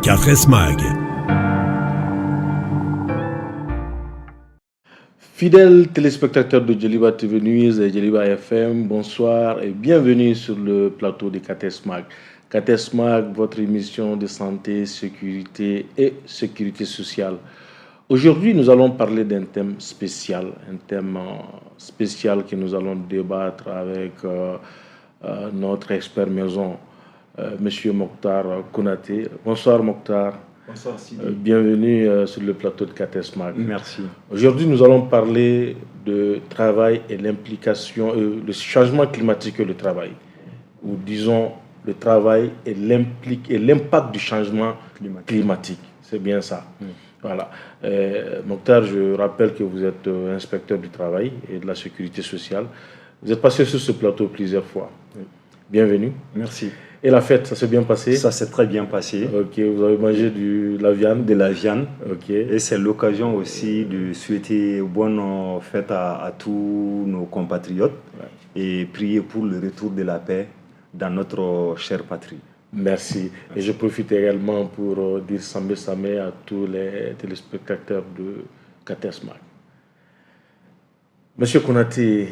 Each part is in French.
4S Mag. Fidèles téléspectateurs de Djeliba TV News et Djeliba FM, bonsoir et bienvenue sur le plateau de 4S Mag. 4S Mag, votre émission de santé, sécurité et sécurité sociale. Aujourd'hui, nous allons parler d'un thème spécial, que nous allons débattre avec notre expert maison, Monsieur Mokhtar Konaté. Bonsoir Mokhtar. Bonsoir Sidi. Bienvenue sur le plateau de 4S Mag. Merci. Aujourd'hui, nous allons parler de travail et l'implication, le changement climatique et le travail. Ou disons, le travail et l'impact du changement climatique. C'est bien ça. Voilà. Mokhtar, je rappelle que vous êtes inspecteur du travail et de la sécurité sociale. Vous êtes passé sur ce plateau plusieurs fois. Bienvenue. Merci. Et la fête, ça s'est bien passé? Ça s'est très bien passé. Ok, vous avez mangé de la viande? De la viande. Ok. Et c'est l'occasion aussi de souhaiter bonne fête à tous nos compatriotes et prier pour le retour de la paix dans notre chère patrie. Merci. Et je profite également pour dire Sambe Samé à tous les téléspectateurs de 4S Mag. Monsieur Konaté,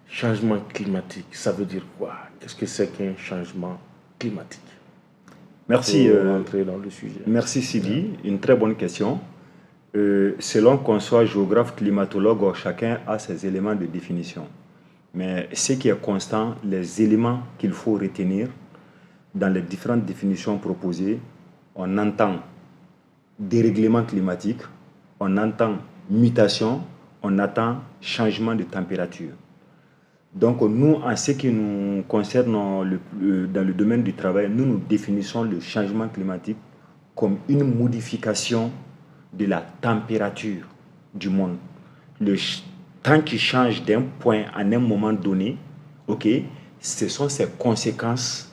changement climatique, ça veut dire quoi? Qu'est-ce que c'est qu'un changement climatique? Merci. Pour rentrer dans le sujet. Merci Sidi. Une très bonne question. Selon qu'on soit géographe, climatologue, chacun a ses éléments de définition. Mais ce qui est constant, les éléments qu'il faut retenir dans les différentes définitions proposées, on entend dérèglement climatique, on entend mutation, on entend changement de température. Donc nous, en ce qui nous concerne dans le domaine du travail, nous définissons le changement climatique comme une modification de la température du monde. Le temps qui change d'un point à un moment donné, ce sont ces conséquences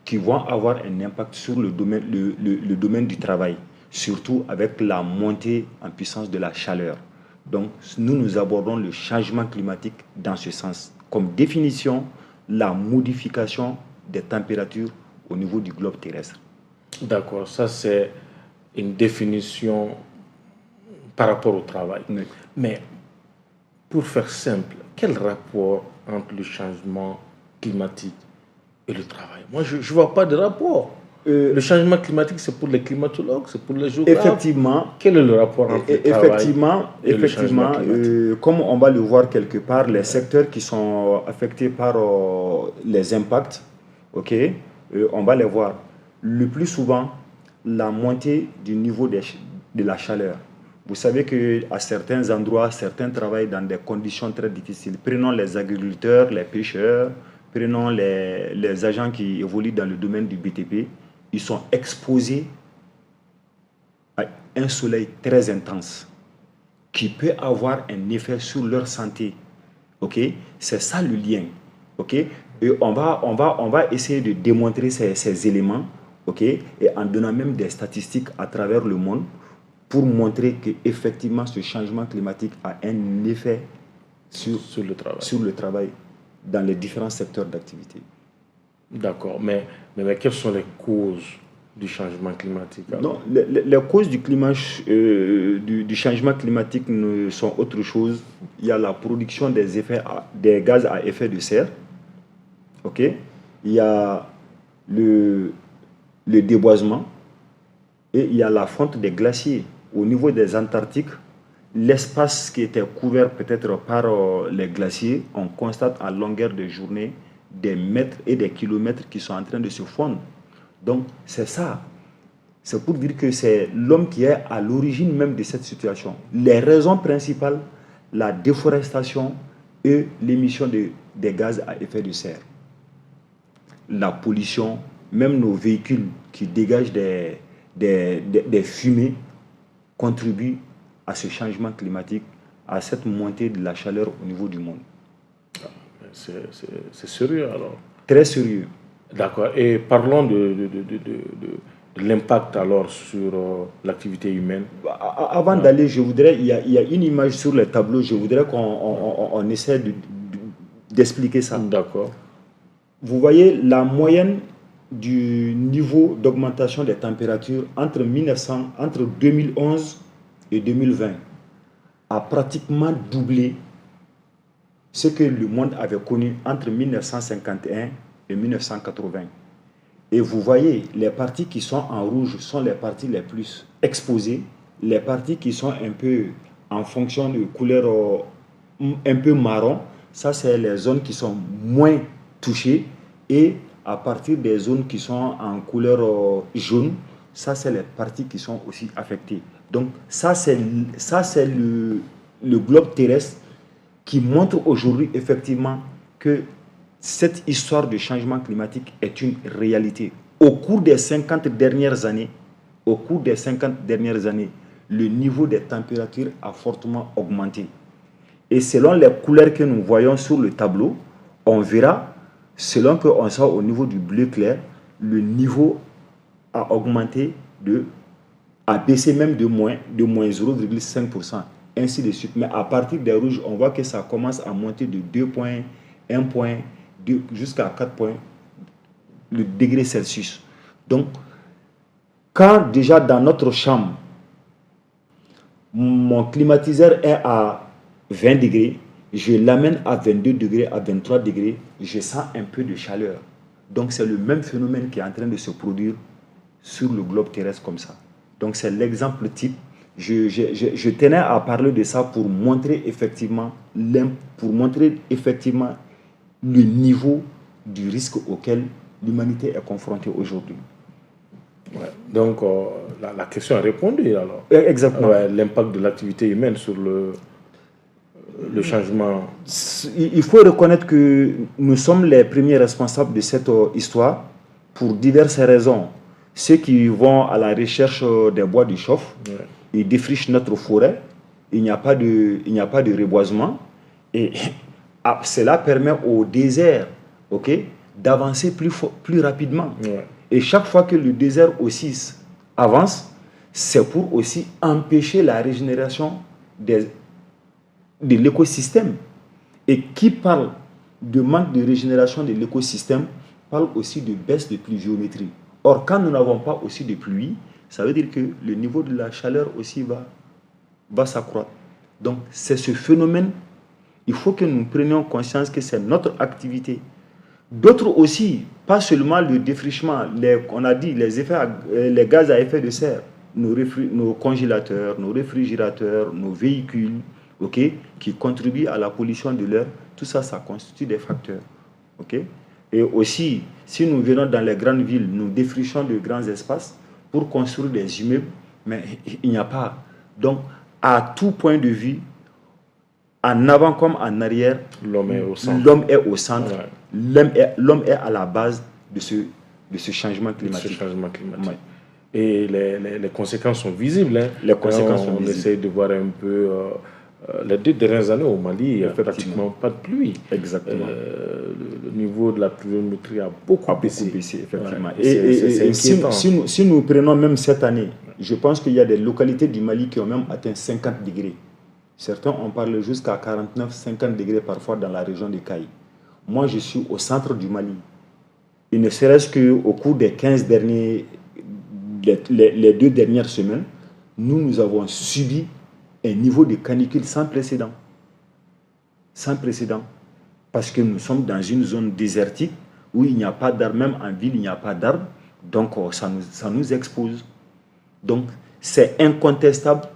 qui vont avoir un impact sur le domaine du travail, surtout avec la montée en puissance de la chaleur. Donc, nous abordons le changement climatique dans ce sens. Comme définition, la modification des températures au niveau du globe terrestre. D'accord, ça c'est une définition par rapport au travail. Oui. Mais, pour faire simple, quel rapport entre le changement climatique et le travail? Moi, je ne vois pas de rapport. Le changement climatique, c'est pour les climatologues, c'est pour les géographes. Effectivement. Quel est le rapport entre le travail et le changement climatique? Comme on va le voir quelque part, les secteurs qui sont affectés par les impacts, on va les voir. Le plus souvent, la montée du niveau de la chaleur. Vous savez qu'à certains endroits, certains travaillent dans des conditions très difficiles. Prenons les agriculteurs, les pêcheurs, prenons les agents qui évoluent dans le domaine du BTP. Ils sont exposés à un soleil très intense qui peut avoir un effet sur leur santé. C'est ça le lien. Et on va essayer de démontrer ces éléments, et en donnant même des statistiques à travers le monde pour montrer qu'effectivement ce changement climatique a un effet sur le travail dans les différents secteurs d'activité. D'accord, mais quelles sont les causes du changement climatique? Non, les causes du changement climatique sont autre chose. Il y a la production des gaz à effet de serre. Il y a le déboisement et il y a la fonte des glaciers. Au niveau des Antarctiques, l'espace qui était couvert peut-être par les glaciers, on constate à longueur de journée des mètres et des kilomètres qui sont en train de se fondre. Donc, c'est ça. C'est pour dire que c'est l'homme qui est à l'origine même de cette situation. Les raisons principales, la déforestation et l'émission des gaz à effet de serre. La pollution, même nos véhicules qui dégagent des fumées contribuent à ce changement climatique, à cette montée de la chaleur au niveau du monde. C'est sérieux alors? Très sérieux. D'accord. Et parlons de l'impact alors sur l'activité humaine. Avant d'aller, je voudrais, il y a une image sur le tableau, je voudrais qu'on essaie d'expliquer ça. D'accord. Vous voyez la moyenne du niveau d'augmentation des températures entre 2011 et 2020 a pratiquement doublé ce que le monde avait connu entre 1951 et 1980. Et vous voyez, les parties qui sont en rouge sont les parties les plus exposées. Les parties qui sont un peu en fonction de couleur un peu marron, ça c'est les zones qui sont moins touchées. Et à partir des zones qui sont en couleur jaune, ça c'est les parties qui sont aussi affectées. Donc ça c'est le globe terrestre qui montre aujourd'hui effectivement que cette histoire de changement climatique est une réalité. Au cours des 50 dernières années, le niveau des températures a fortement augmenté. Et selon les couleurs que nous voyons sur le tableau, on verra, selon qu'on soit au niveau du bleu clair, le niveau a augmenté a baissé même de moins 0,5%, ainsi de suite. Mais à partir des rouges, on voit que ça commence à monter de 2 points, 1 point, jusqu'à 4 points le degré Celsius. Donc, quand déjà dans notre chambre, mon climatiseur est à 20 degrés, je l'amène à 22 degrés, à 23 degrés, je sens un peu de chaleur. Donc, c'est le même phénomène qui est en train de se produire sur le globe terrestre comme ça. Donc, c'est l'exemple type. Je tenais à parler de ça pour montrer effectivement le niveau du risque auquel l'humanité est confrontée aujourd'hui. Ouais. Donc, la question est répondue alors. Exactement. Ouais, l'impact de l'activité humaine sur le changement. Il faut reconnaître que nous sommes les premiers responsables de cette histoire pour diverses raisons. Ceux qui vont à la recherche des bois de chauffe, ils défrichent notre forêt, il n'y a pas de reboisement, et cela permet au désert d'avancer plus rapidement. Ouais. Et chaque fois que le désert aussi avance, c'est pour aussi empêcher la régénération de l'écosystème. Et qui parle de manque de régénération de l'écosystème parle aussi de baisse de pluviométrie. Or, quand nous n'avons pas aussi de pluie, ça veut dire que le niveau de la chaleur aussi va s'accroître. Donc, c'est ce phénomène. Il faut que nous prenions conscience que c'est notre activité. D'autres aussi, pas seulement le défrichement, on a dit les gaz à effet de serre, nos congélateurs, nos réfrigérateurs, nos véhicules, qui contribuent à la pollution de l'air, tout ça, ça constitue des facteurs. Et aussi, si nous venons dans les grandes villes, nous défrichons de grands espaces pour construire des immeubles, mais il n'y a pas. Donc, à tout point de vue, en avant comme en arrière, l'homme est au centre. Ouais. L'homme est à la base de ce changement climatique. Ouais. Et les conséquences sont visibles. Les conséquences sont visibles. On essaie de voir un peu... les 2 dernières années au Mali, il n'y a pratiquement pas de pluie. Exactement. Le niveau de la pluviométrie a beaucoup baissé. Effectivement. Ouais. Et c'est inquiétant. Si nous prenons même cette année, je pense qu'il y a des localités du Mali qui ont même atteint 50 degrés. Certains en parlent jusqu'à 49-50 degrés parfois dans la région de Caï. Moi, je suis au centre du Mali. Il ne serait-ce qu'au cours des 15 derniers, les 2 dernières semaines, nous avons subi un niveau de canicule sans précédent. Sans précédent. Parce que nous sommes dans une zone désertique où il n'y a pas d'arbres, même en ville, il n'y a pas d'arbres. Donc, ça nous expose. Donc, c'est incontestable.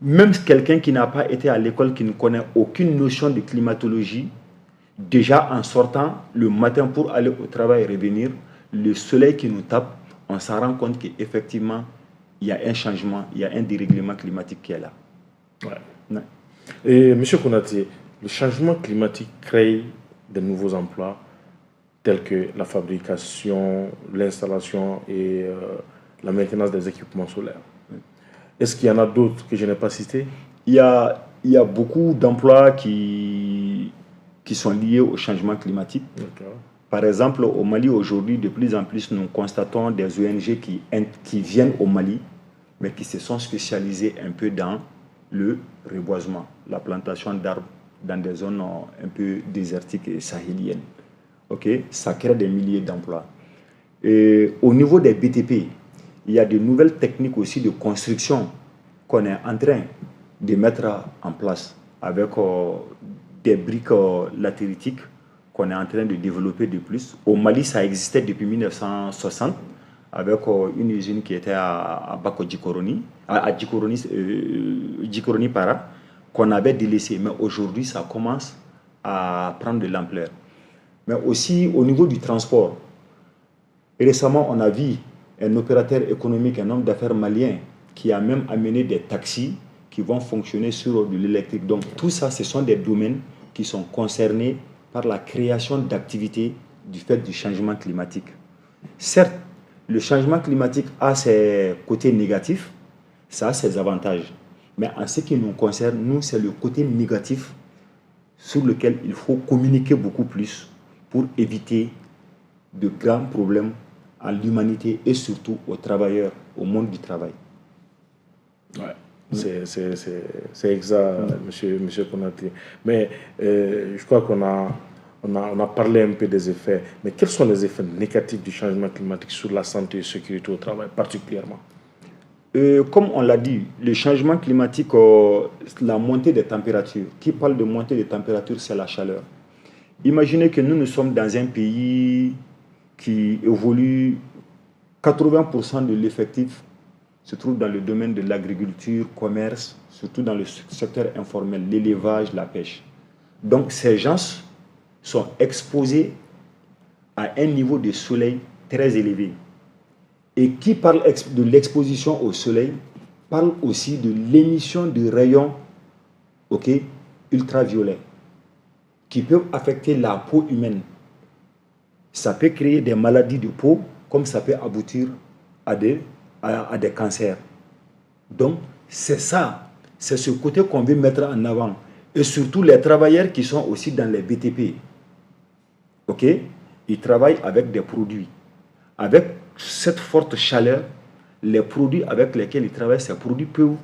Même quelqu'un qui n'a pas été à l'école, qui ne connaît aucune notion de climatologie, déjà en sortant le matin pour aller au travail et revenir, le soleil qui nous tape, on s'en rend compte qu'effectivement, il y a un changement, il y a un dérèglement climatique qui est là. Ouais. Et M. Konaté, le changement climatique crée de nouveaux emplois tels que la fabrication, l'installation et la maintenance des équipements solaires. Est-ce qu'il y en a d'autres que je n'ai pas cités? Il y a beaucoup d'emplois qui sont liés au changement climatique. D'accord. Par exemple, au Mali aujourd'hui, de plus en plus, nous constatons des ONG qui viennent au Mali, mais qui se sont spécialisées un peu dans le reboisement, la plantation d'arbres dans des zones un peu désertiques et sahéliennes. Ça crée des milliers d'emplois. Et au niveau des BTP, il y a de nouvelles techniques aussi de construction qu'on est en train de mettre en place avec des briques latéritiques qu'on est en train de développer de plus. Au Mali, ça existait depuis 1960 avec une usine qui était à Bako Djikoroni, à Djikoroni Para, qu'on avait délaissé. Mais aujourd'hui, ça commence à prendre de l'ampleur. Mais aussi au niveau du transport. Récemment, on a vu un opérateur économique, un homme d'affaires malien, qui a même amené des taxis qui vont fonctionner sur de l'électrique. Donc tout ça, ce sont des domaines qui sont concernés par la création d'activités du fait du changement climatique. Certes, le changement climatique a ses côtés négatifs, ça a ses avantages. Mais en ce qui nous concerne, nous, c'est le côté négatif sur lequel il faut communiquer beaucoup plus pour éviter de grands problèmes à l'humanité et surtout aux travailleurs, au monde du travail. Ouais, c'est exact, monsieur Konaté. Mais je crois qu'on a parlé un peu des effets. Mais quels sont les effets négatifs du changement climatique sur la santé et la sécurité au travail, particulièrement? Comme on l'a dit, le changement climatique, la montée des températures. Qui parle de montée des températures, c'est la chaleur. Imaginez que nous sommes dans un pays qui évolue, 80% de l'effectif se trouve dans le domaine de l'agriculture, commerce, surtout dans le secteur informel, l'élevage, la pêche. Donc ces gens sont exposés à un niveau de soleil très élevé. Et qui parle de l'exposition au soleil parle aussi de l'émission de rayons ultraviolets qui peuvent affecter la peau humaine. Ça peut créer des maladies de peau, comme ça peut aboutir à des cancers. Donc, c'est ça, c'est ce côté qu'on veut mettre en avant. Et surtout les travailleurs qui sont aussi dans les BTP. Ils travaillent avec des produits. Avec cette forte chaleur, les produits avec lesquels ils travaillent, ces produits peuvent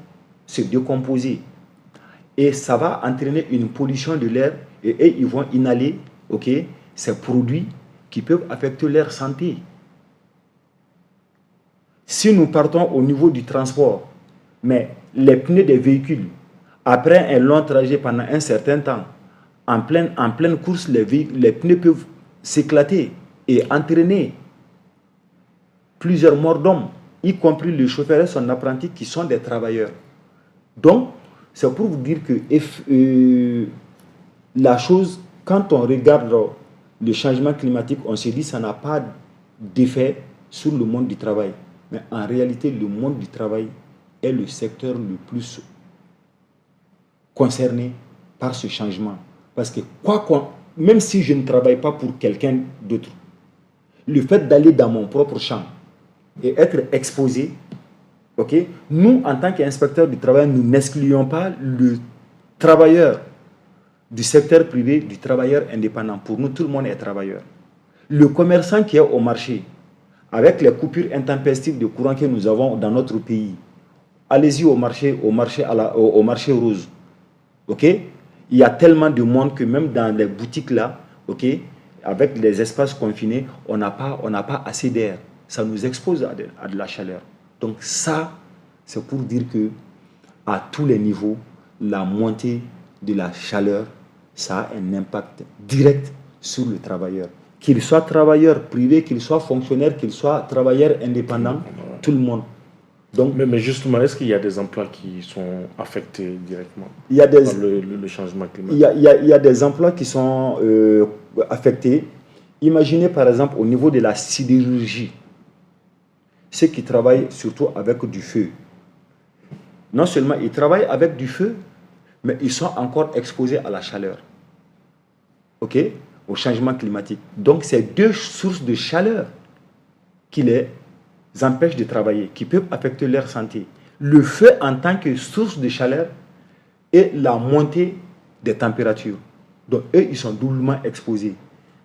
se décomposer. Et ça va entraîner une pollution de l'air et ils vont inhaler ces produits qui peuvent affecter leur santé. Si nous partons au niveau du transport, mais les pneus des véhicules, après un long trajet pendant un certain temps, en pleine course, les pneus peuvent s'éclater et entraîner plusieurs morts d'hommes, y compris le chauffeur et son apprenti qui sont des travailleurs. Donc, c'est pour vous dire que la chose, quand on regarde le changement climatique, on se dit que ça n'a pas d'effet sur le monde du travail. Mais en réalité, le monde du travail est le secteur le plus concerné par ce changement. Parce que même si je ne travaille pas pour quelqu'un d'autre, le fait d'aller dans mon propre champ et être exposé, nous, en tant qu'inspecteurs du travail, nous n'excluons pas le travailleur du secteur privé du travailleur indépendant. Pour nous, tout le monde est travailleur. Le commerçant qui est au marché, avec les coupures intempestives de courant que nous avons dans notre pays, allez-y au marché rose. Il y a tellement de monde que même dans les boutiques là, avec les espaces confinés, on n'a pas assez d'air. Ça nous expose à de la chaleur. Donc ça, c'est pour dire que à tous les niveaux, la montée de la chaleur, ça a un impact direct sur le travailleur. Qu'il soit travailleur privé, qu'il soit fonctionnaire, qu'il soit travailleur indépendant, tout le monde. Donc, mais justement, est-ce qu'il y a des emplois qui sont affectés directement par le changement climatique? Il y a des emplois qui sont affectés. Imaginez par exemple au niveau de la sidérurgie, ceux qui travaillent surtout avec du feu. Non seulement ils travaillent avec du feu, mais ils sont encore exposés à la chaleur. Au changement climatique. Donc, c'est deux sources de chaleur qui les empêchent de travailler, qui peuvent affecter leur santé. Le feu en tant que source de chaleur et la montée des températures. Donc, eux, ils sont doublement exposés.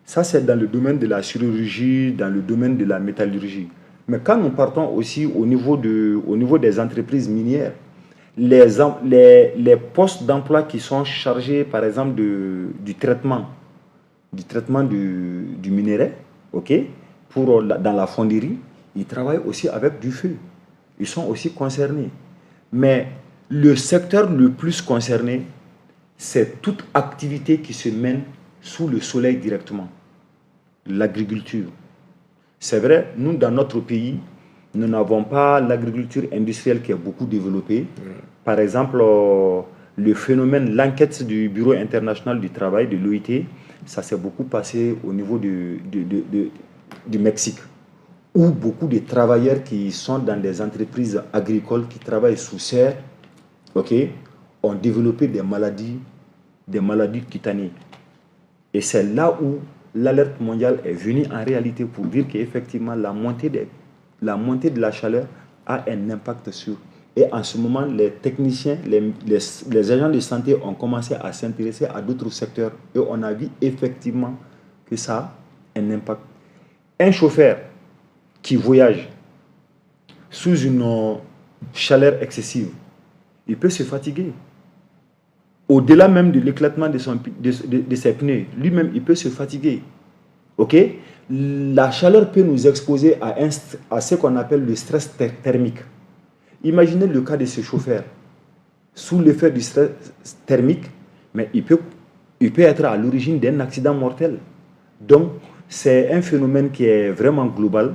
Ça, c'est dans le domaine de la chirurgie, dans le domaine de la métallurgie. Mais quand nous partons aussi au niveau des entreprises minières, les postes d'emploi qui sont chargés, par exemple, du traitement du minerai, dans la fonderie, ils travaillent aussi avec du feu. Ils sont aussi concernés. Mais le secteur le plus concerné, c'est toute activité qui se mène sous le soleil directement. L'agriculture. C'est vrai, nous, dans notre pays, nous n'avons pas l'agriculture industrielle qui est beaucoup développée. Par exemple, le phénomène, l'enquête du Bureau international du travail, de l'OIT, ça s'est beaucoup passé au niveau du Mexique, où beaucoup de travailleurs qui sont dans des entreprises agricoles, qui travaillent sous serre, ont développé des maladies cutanées. Et c'est là où l'alerte mondiale est venue en réalité pour dire qu'effectivement la montée de la chaleur a un impact sur. Et en ce moment, les techniciens, les agents de santé ont commencé à s'intéresser à d'autres secteurs. Et on a vu effectivement que ça a un impact. Un chauffeur qui voyage sous une chaleur excessive, il peut se fatiguer. Au-delà même de l'éclatement de ses pneus, lui-même, il peut se fatiguer. La chaleur peut nous exposer à ce qu'on appelle le stress thermique. Imaginez le cas de ce chauffeur. Sous l'effet du stress thermique, mais il peut être à l'origine d'un accident mortel. Donc, c'est un phénomène qui est vraiment global.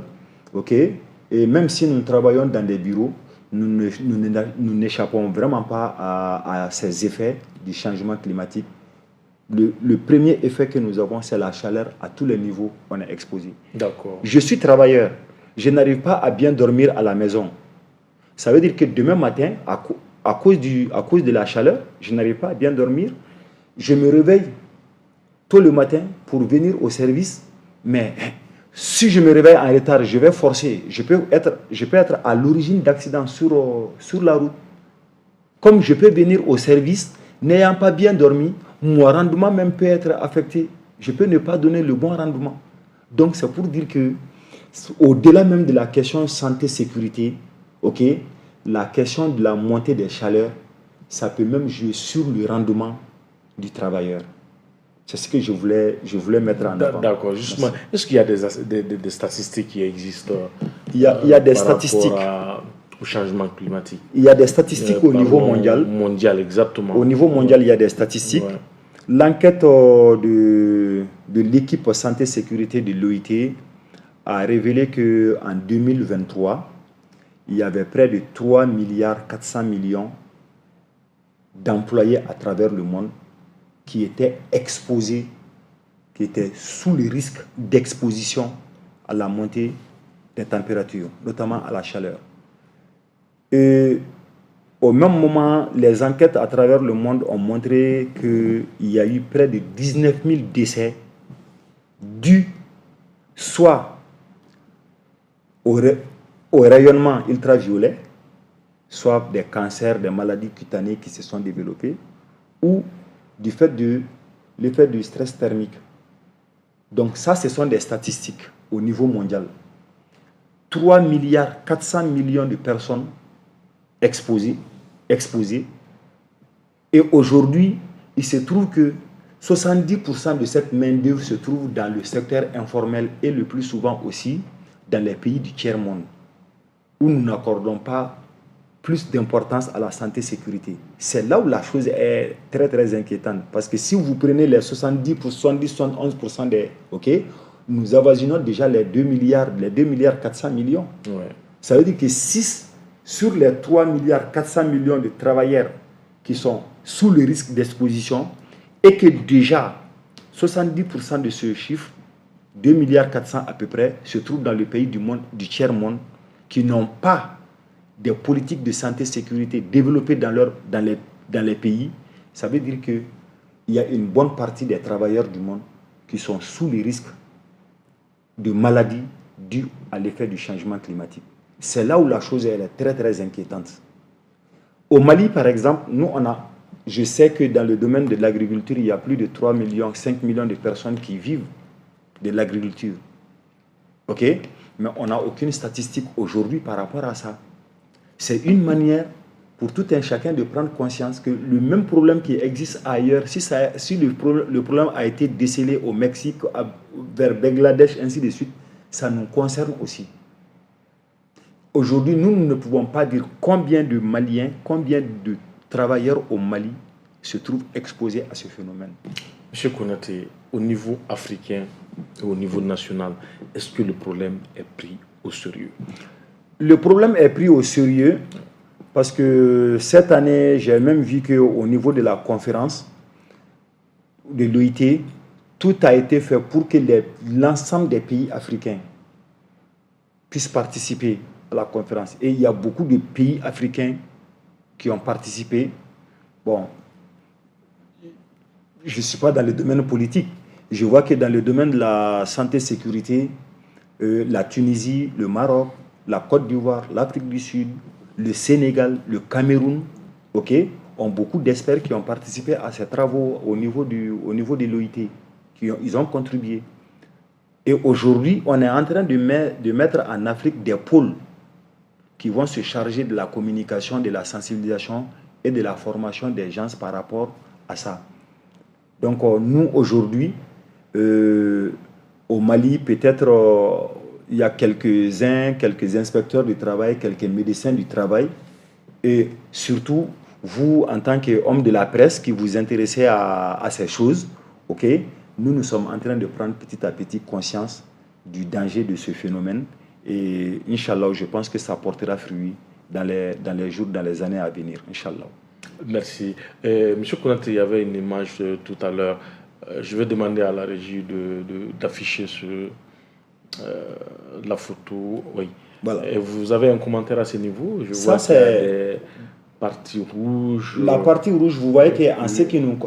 Et même si nous travaillons dans des bureaux, nous n'échappons vraiment pas à ces effets du changement climatique. Le premier effet que nous avons, c'est la chaleur à tous les niveaux, on est exposé. D'accord. Je suis travailleur, je n'arrive pas à bien dormir à la maison. Ça veut dire que demain matin, à cause de la chaleur, je n'arrive pas à bien dormir. Je me réveille tôt le matin pour venir au service, mais si je me réveille en retard, je vais forcer. Je peux être à l'origine d'accidents sur la route. Comme je peux venir au service, n'ayant pas bien dormi, mon rendement même peut être affecté. Je peux ne pas donner le bon rendement. Donc c'est pour dire que, au-delà même de la question santé-sécurité, la question de la montée des chaleurs, ça peut même jouer sur le rendement du travailleur. C'est ce que je voulais mettre en avant. D'accord, justement. Merci. Est-ce qu'il y a des statistiques qui existent Il y a des statistiques au changement climatique. Il y a des statistiques au niveau mondial. Mondial, exactement. Au niveau mondial, il y a des statistiques. Ouais. L'enquête de l'équipe santé-sécurité de l'OIT a révélé qu'en 2023, il y avait près de 3,4 milliards d'employés à travers le monde qui étaient exposés, qui étaient sous le risque d'exposition à la montée des températures, notamment à la chaleur. Et au même moment, les enquêtes à travers le monde ont montré qu'il y a eu près de 19 000 décès dus soit au rayonnement ultraviolet, soit des cancers, des maladies cutanées qui se sont développées, ou du fait de l'effet du stress thermique. Donc ça, ce sont des statistiques au niveau mondial. 3,4 milliards de personnes exposées. Et aujourd'hui, il se trouve que 70% de cette main-d'œuvre se trouve dans le secteur informel et le plus souvent aussi dans les pays du tiers-monde, où nous n'accordons pas plus d'importance à la santé-sécurité. C'est là où la chose est très très inquiétante. Parce que si vous prenez les 71% des... nous avoisinons déjà les 2 milliards 400 millions. Ouais. Ça veut dire que 6 sur les 3,4 milliards de travailleurs qui sont sous le risque d'exposition, et que déjà 70% de ce chiffre, 2,4 milliards à peu près, se trouvent dans le pays du tiers-monde qui n'ont pas des politiques de santé-sécurité développées dans les pays. Ça veut dire qu'il y a une bonne partie des travailleurs du monde qui sont sous les risques de maladies dues à l'effet du changement climatique. C'est là où la chose est très très inquiétante. Au Mali, par exemple, je sais que dans le domaine de l'agriculture, il y a plus de 3 millions, 5 millions de personnes qui vivent de l'agriculture. Mais on n'a aucune statistique aujourd'hui par rapport à ça. C'est une manière pour tout un chacun de prendre conscience que le même problème qui existe ailleurs, si le problème a été décelé au Mexique, vers Bangladesh, ainsi de suite, ça nous concerne aussi. Aujourd'hui, nous ne pouvons pas dire combien de Maliens, combien de travailleurs au Mali se trouvent exposés à ce phénomène. Monsieur Konaté, au niveau africain et au niveau national, est-ce que le problème est pris au sérieux? Le problème est pris au sérieux parce que cette année, j'ai même vu qu'au niveau de la conférence de l'OIT, tout a été fait pour que l'ensemble des pays africains puissent participer à la conférence. Et il y a beaucoup de pays africains qui ont participé. Bon, je ne suis pas dans le domaine politique. Je vois que dans le domaine de la santé-sécurité, la Tunisie, le Maroc, la Côte d'Ivoire, l'Afrique du Sud, le Sénégal, le Cameroun, ont beaucoup d'experts qui ont participé à ces travaux au niveau de l'OIT. Ils ont contribué. Et aujourd'hui, on est en train de mettre en Afrique des pôles qui vont se charger de la communication, de la sensibilisation et de la formation des gens par rapport à ça. Donc nous, aujourd'hui, au Mali, peut-être il y a quelques inspecteurs du travail, quelques médecins du travail, et surtout, vous, en tant qu'homme de la presse qui vous intéressez à ces choses, nous sommes en train de prendre petit à petit conscience du danger de ce phénomène. Et Inch'Allah, je pense que ça portera fruit dans les jours, dans les années à venir. Inch'Allah. Merci. Monsieur Konaté, il y avait une image tout à l'heure. Je vais demander à la régie d'afficher la photo. Oui. Voilà. Et vous avez un commentaire à ce niveau? Je vois qu'il y a des parties rouges. La partie rouge, vous voyez qu'en ce qui nous...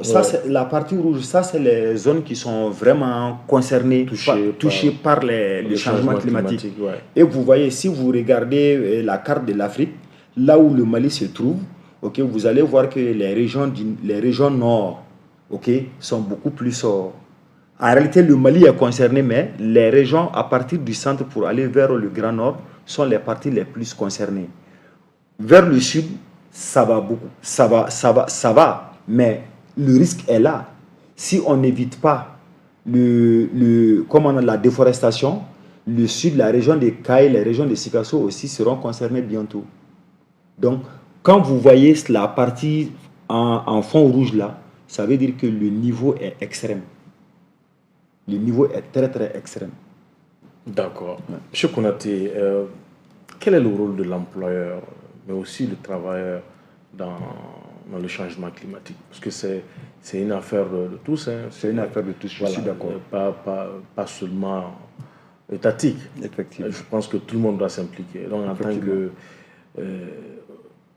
la partie rouge, ça, c'est les zones qui sont vraiment concernées, touchées par les changements climatiques. Ouais. Et vous voyez, si vous regardez la carte de l'Afrique, là où le Mali se trouve, vous allez voir que les régions nord sont beaucoup plus... En réalité, le Mali est concerné, mais les régions à partir du centre pour aller vers le Grand Nord sont les parties les plus concernées. Vers le sud, ça va beaucoup, ça va, mais le risque est là. Si on n'évite pas la déforestation, le sud, la région de Kaye, les régions de Sikasso aussi seront concernées bientôt. Donc, quand vous voyez la partie en fond rouge là, ça veut dire que le niveau est extrême. Le niveau est très très extrême. D'accord. Ouais. Monsieur Konaté, quel est le rôle de l'employeur, mais aussi le travailleur dans le changement climatique? Parce que c'est une affaire de tous. Hein. C'est une affaire de tous, je suis d'accord. Pas seulement étatique. Effectivement. Je pense que tout le monde doit s'impliquer. Donc, en tant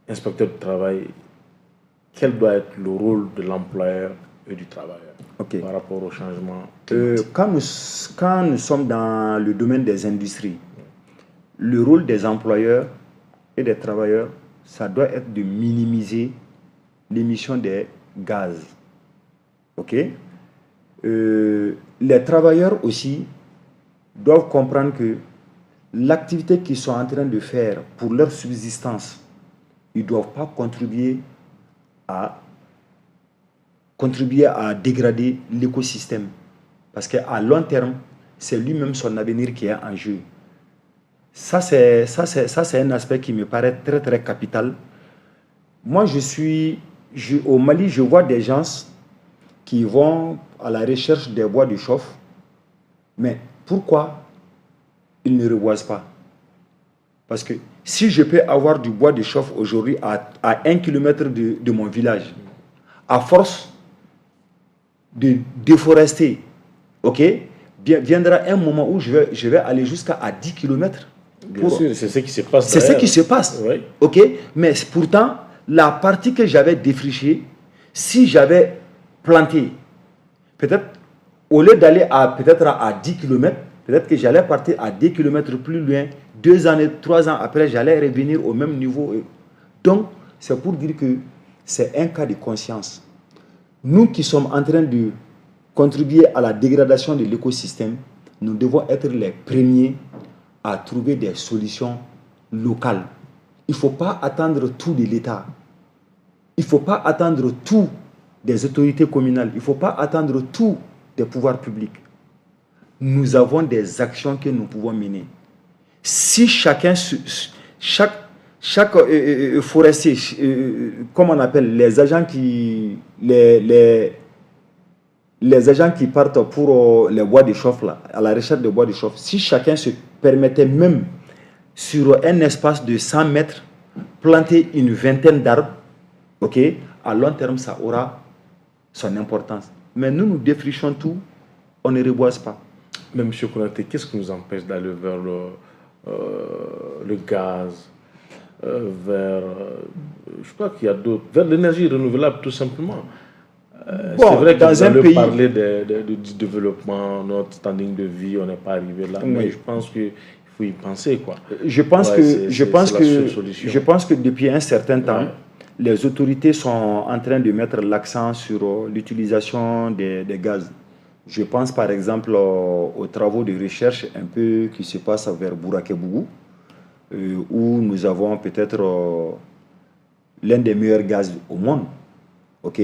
qu'inspecteur du travail, quel doit être le rôle de l'employeur et du travailleur par rapport au changement climatique? Quand nous sommes dans le domaine des industries, le rôle des employeurs et des travailleurs, ça doit être de minimiser l'émission des gaz. Les travailleurs aussi doivent comprendre que l'activité qu'ils sont en train de faire pour leur subsistance, ils ne doivent pas contribuer à dégrader l'écosystème. Parce qu'à long terme, c'est lui-même son avenir qui est en jeu. Ça, c'est un aspect qui me paraît très, très capital. Moi, au Mali, je vois des gens qui vont à la recherche des bois de chauffe. Mais pourquoi ils ne reboisent pas? Parce que si je peux avoir du bois de chauffe aujourd'hui à 1 km de mon village, à force de déforester, viendra un moment où je vais aller jusqu'à 10 km. Bien sûr, c'est ce qui se passe. C'est ce qui se passe. Oui. Mais pourtant, la partie que j'avais défrichée, si j'avais planté, peut-être, au lieu d'aller à 10 km, peut-être que j'allais partir à 10 km plus loin, 2 années, 3 ans après, j'allais revenir au même niveau. Donc, c'est pour dire que c'est un cas de conscience. Nous qui sommes en train de contribuer à la dégradation de l'écosystème, nous devons être les premiers à trouver des solutions locales. Il ne faut pas attendre tout de l'État. Il ne faut pas attendre tout des autorités communales. Il ne faut pas attendre tout des pouvoirs publics. nous avons des actions que nous pouvons mener. Si chacun, chaque forestier, comme on appelle les agents les agents qui partent pour les bois de chauffe, là, à la recherche de bois de chauffe, si chacun se permettait même sur un espace de 100 mètres, planter une vingtaine d'arbres, ok, à long terme, ça aura son importance. Mais nous défrichons tout, on ne reboise pas. Mais M. Konaté, qu'est-ce qui nous empêche d'aller vers le gaz, je crois qu'il y a d'autres, vers l'énergie renouvelable tout simplement. C'est vrai que dans un pays, parler du développement, notre standing de vie, on n'est pas arrivé là, oui. Mais je pense qu'il faut y penser, quoi. Je pense que depuis un certain temps, ouais, les autorités sont en train de mettre l'accent sur l'utilisation des gaz. Je pense par exemple aux travaux de recherche un peu qui se passent vers Bouraké-Bougou, où nous avons peut-être l'un des meilleurs gaz au monde. Ok.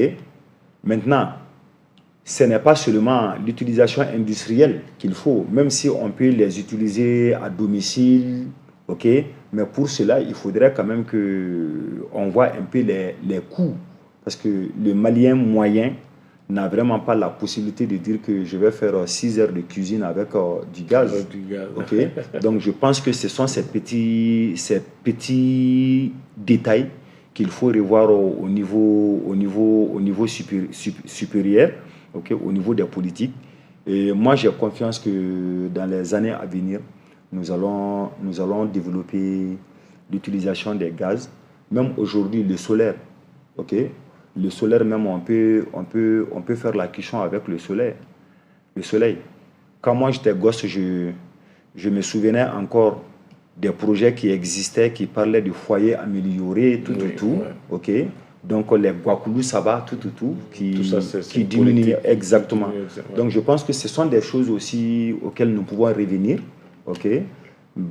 Maintenant, ce n'est pas seulement l'utilisation industrielle qu'il faut, même si on peut les utiliser à domicile, ok. Mais pour cela, il faudrait quand même qu'on voit un peu les coûts, parce que le Malien moyen n'a vraiment pas la possibilité de dire que je vais faire 6 heures de cuisine avec du gaz. Okay? Donc je pense que ce sont ces petits détails qu'il faut revoir au niveau supérieur, okay? Au niveau des politiques. Et moi j'ai confiance que dans les années à venir, nous allons développer l'utilisation des gaz. Même aujourd'hui, le solaire, ok? Le solaire même, on peut faire la cuisson avec le soleil. Quand moi j'étais gosse, je me souvenais encore des projets qui existaient, qui parlaient de foyers améliorés, tout. Ouais. Ok. Donc les guacoulous sabas, tout, qui diminuent exactement. Donc je pense que ce sont des choses aussi auxquelles nous pouvons revenir. Ok.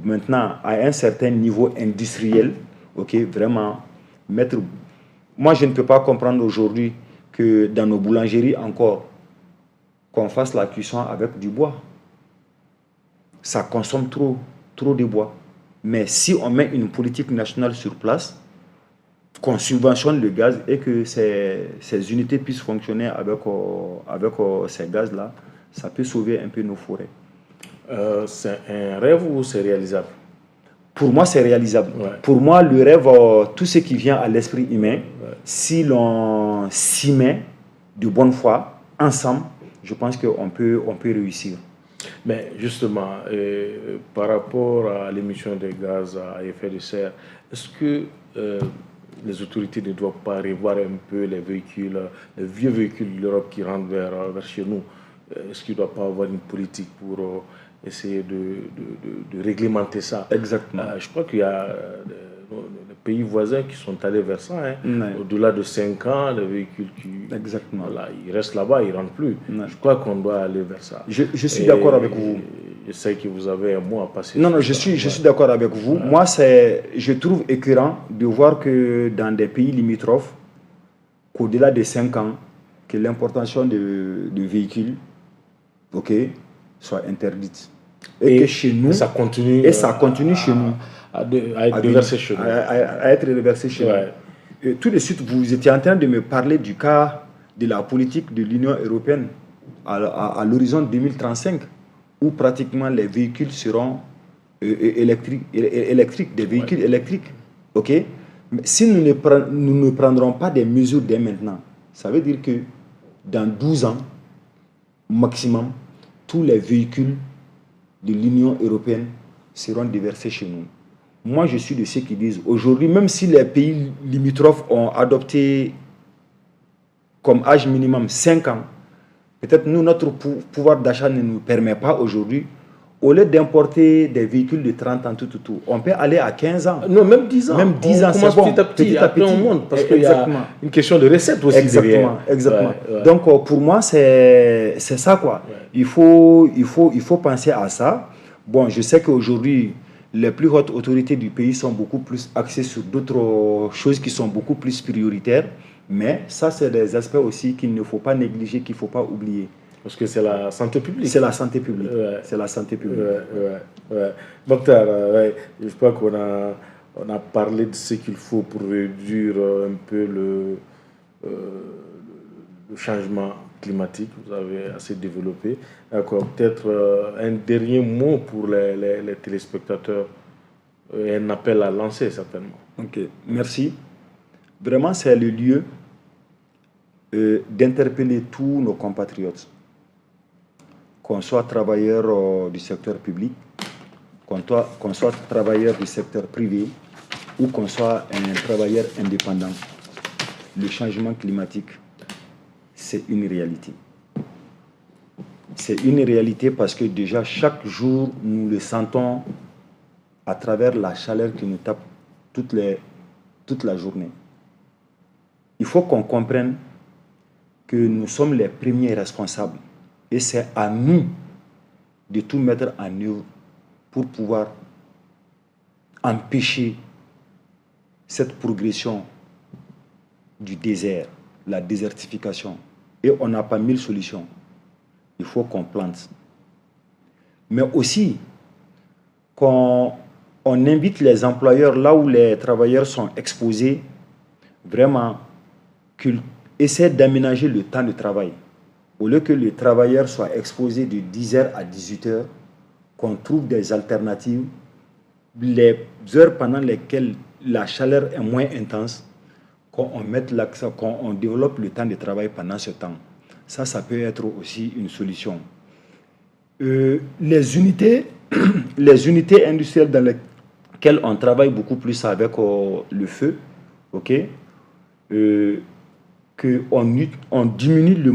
Maintenant, à un certain niveau industriel, ok, vraiment mettre. Moi, je ne peux pas comprendre aujourd'hui que dans nos boulangeries encore, qu'on fasse la cuisson avec du bois. Ça consomme trop de bois. Mais si on met une politique nationale sur place, qu'on subventionne le gaz et que ces unités puissent fonctionner avec ces gaz-là, ça peut sauver un peu nos forêts. C'est un rêve ou c'est réalisable? Pour moi, c'est réalisable. Ouais. Pour moi, le rêve, tout ce qui vient à l'esprit humain, ouais, si l'on s'y met de bonne foi, ensemble, je pense qu'on peut réussir. Mais justement, par rapport à l'émission des gaz à effet de serre, est-ce que les autorités ne doivent pas revoir un peu les vieux véhicules de l'Europe qui rentrent vers chez nous? Est-ce qu'il ne doit pas avoir une politique pour essayer de réglementer ça? Exactement. Je crois qu'il y a des pays voisins qui sont allés vers ça. Hein. Ouais. Au-delà de 5 ans, les véhicules Exactement. Voilà, ils restent là-bas, ils ne rentrent plus. Ouais. Je crois qu'on doit aller vers ça. Je suis d'accord avec vous. Je sais que vous avez un mot à passer. Non, je suis d'accord avec vous. Ouais. Moi, je trouve écœurant de voir que dans des pays limitrophes, qu'au-delà de 5 ans, que l'importation de véhicules, ok, soit interdite. Et que chez nous, ça continue, chez nous. À être reversé chez nous. À être reversé chez nous. Et tout de suite, vous étiez en train de me parler du cas de la politique de l'Union européenne à l'horizon 2035, où pratiquement les véhicules seront électriques, des véhicules électriques. Okay? Mais si nous ne prendrons pas des mesures dès maintenant, ça veut dire que dans 12 ans, maximum, tous les véhicules de l'Union européenne seront déversés chez nous. Moi, je suis de ceux qui disent, aujourd'hui, même si les pays limitrophes ont adopté comme âge minimum 5 ans, peut-être nous, notre pouvoir d'achat ne nous permet pas aujourd'hui, au lieu d'importer des véhicules de 30 ans, on peut aller à 15 ans. Non, même 10 ans. Même 10 ans, c'est bon. Petit à petit, on monte, parce qu'il y a une question de recette aussi. Exactement. Ouais. Donc, pour moi, c'est ça, quoi. Ouais. Il faut penser à ça. Bon, je sais qu'aujourd'hui, les plus hautes autorités du pays sont beaucoup plus axées sur d'autres choses qui sont beaucoup plus prioritaires. Mais ça, c'est des aspects aussi qu'il ne faut pas négliger, qu'il ne faut pas oublier. Parce que c'est la santé publique. C'est la santé publique. Ouais. C'est la santé publique. Ouais. Mokhtar, je crois on a parlé de ce qu'il faut pour réduire un peu le changement climatique. Vous avez assez développé. D'accord. Peut-être un dernier mot pour les téléspectateurs et un appel à lancer certainement. Ok, merci. Vraiment, c'est le lieu d'interpeller tous nos compatriotes, qu'on soit travailleur du secteur public, qu'on soit travailleur du secteur privé ou qu'on soit un travailleur indépendant. Le changement climatique, c'est une réalité. C'est une réalité parce que déjà chaque jour, nous le sentons à travers la chaleur qui nous tape toute la journée. Il faut qu'on comprenne que nous sommes les premiers responsables et c'est à nous de tout mettre en œuvre pour pouvoir empêcher cette progression du désert, la désertification. Et on n'a pas 1000 solutions. Il faut qu'on plante. Mais aussi qu'on invite les employeurs là où les travailleurs sont exposés, vraiment qu'ils essaient d'aménager le temps de travail. Au lieu que le travailleur soit exposé de 10h à 18h, qu'on trouve des alternatives, les heures pendant lesquelles la chaleur est moins intense, qu'on mette l'accent, qu'on développe le temps de travail pendant ce temps. Ça peut être aussi une solution. Les unités industrielles dans lesquelles on travaille beaucoup plus avec le feu, ok, qu'on diminue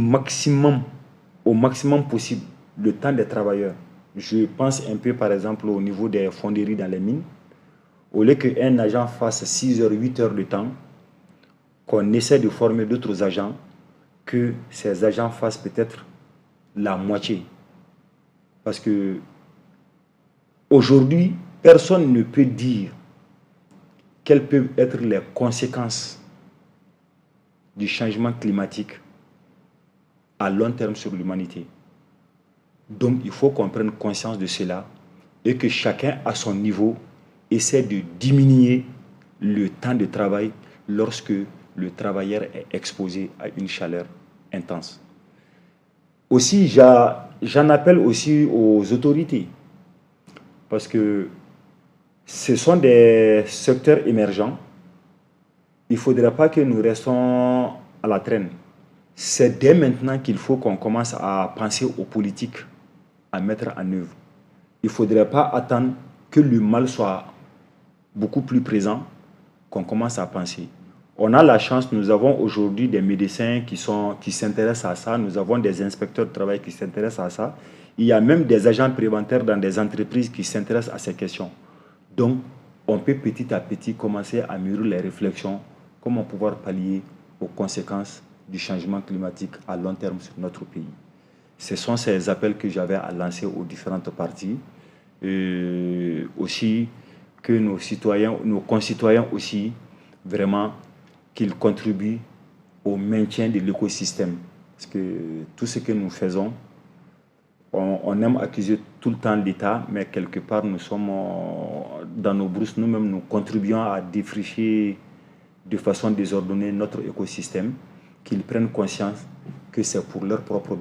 au maximum possible le temps des travailleurs. Je pense un peu par exemple au niveau des fonderies dans les mines. Au lieu qu'un agent fasse 6 heures, 8 heures de temps, qu'on essaie de former d'autres agents, que ces agents fassent peut-être la moitié. Parce que aujourd'hui, personne ne peut dire quelles peuvent être les conséquences du changement climatique à long terme sur l'humanité. Donc il faut qu'on prenne conscience de cela et que chacun à son niveau essaie de diminuer le temps de travail lorsque le travailleur est exposé à une chaleur intense. Aussi, j'en appelle aussi aux autorités parce que ce sont des secteurs émergents. Il ne faudrait pas que nous restons à la traîne. C'est dès maintenant qu'il faut qu'on commence à penser aux politiques à mettre en œuvre. Il ne faudrait pas attendre que le mal soit beaucoup plus présent, qu'on commence à penser. On a la chance, nous avons aujourd'hui des médecins qui s'intéressent à ça, nous avons des inspecteurs de travail qui s'intéressent à ça. Il y a même des agents préventaires dans des entreprises qui s'intéressent à ces questions. Donc, on peut petit à petit commencer à mûrir les réflexions, comment pouvoir pallier aux conséquences du changement climatique à long terme sur notre pays. Ce sont ces appels que j'avais à lancer aux différentes parties. Aussi que nos concitoyens aussi, vraiment, qu'ils contribuent au maintien de l'écosystème. Parce que tout ce que nous faisons, on aime accuser tout le temps l'État, mais quelque part, nous sommes dans nos brousses, nous-mêmes, nous contribuons à défricher de façon désordonnée notre écosystème, qu'ils prennent conscience que c'est pour leur propre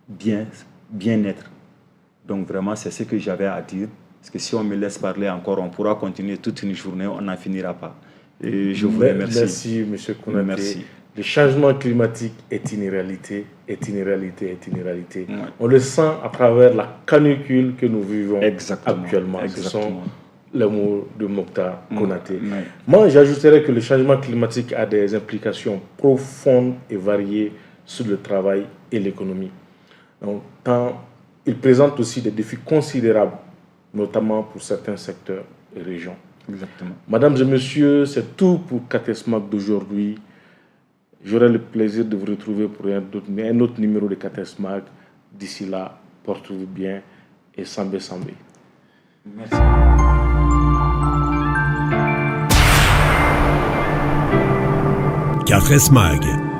bien-être. Donc vraiment, c'est ce que j'avais à dire. Parce que si on me laisse parler encore, on pourra continuer toute une journée, on n'en finira pas. Et je vous remercie. Merci, M. Konaté. Merci. Le changement climatique est une réalité, Ouais. On le sent à travers la canicule que nous vivons actuellement. Ce sont les mots de Mokhtar Konaté. Moi, j'ajouterais que le changement climatique a des implications profondes et variées sur le travail et l'économie. Donc, il présente aussi des défis considérables, notamment pour certains secteurs et régions. Exactement. Mesdames et messieurs, c'est tout pour KTSMAG d'aujourd'hui. J'aurai le plaisir de vous retrouver pour un autre numéro de KTSMAG. D'ici là, portez-vous bien et sambé. Merci. KTSMAG.